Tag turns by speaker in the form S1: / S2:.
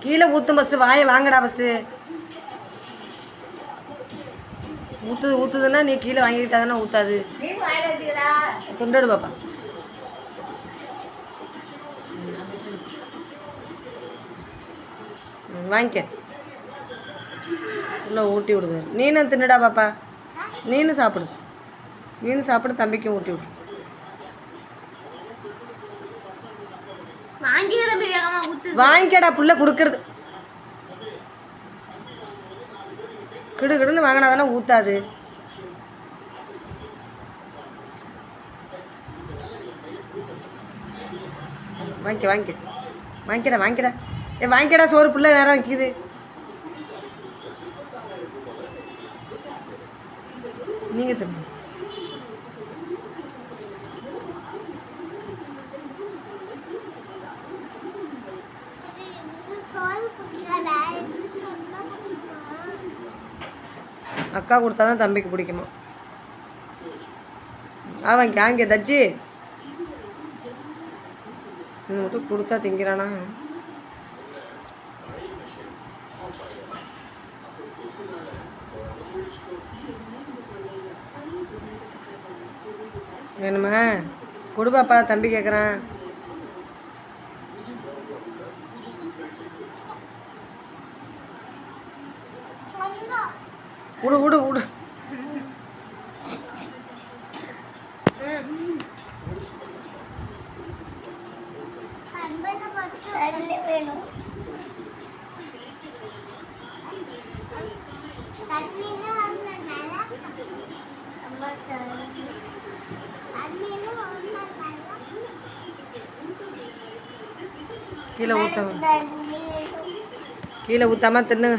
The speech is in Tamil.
S1: கீழே ஊற்றும் ஃபஸ்ட்டு, வாயை வாங்கடா ஃபஸ்ட்டு. ஊற்றுதுன்னா நீ கீழே வாங்கிக்கிட்டா தானே ஊற்றாது. தொண்டோடு பாப்பா. வாங்கிக்க, உள்ள ஊட்டி விடுது. நீனும் தின்னுடா பாப்பா, நீனும் சாப்பிடு, தம்பிக்கும் ஊட்டி விடு. வாங்கிக்கடா, புள்ள கொடுக்கறது. கிடுன்னு வாங்கினா தானே ஊத்தாது. வாங்கிக்கடா. வாங்கிக்கடா, சோறு புள்ள நேரம் வைக்கிது. நீங்க தின்னு. அக்கா கொடுத்தா தான் தம்பிக்கு பிடிக்குமா? வாங்க தஜ்ஜி மட்டும் கொடுத்தா திங்கிறானா? வேணுமா? கொடுப்பாப்பா, தம்பி கேட்குறான். விடு. கீழே ஊற்றாம தின்னுங்க.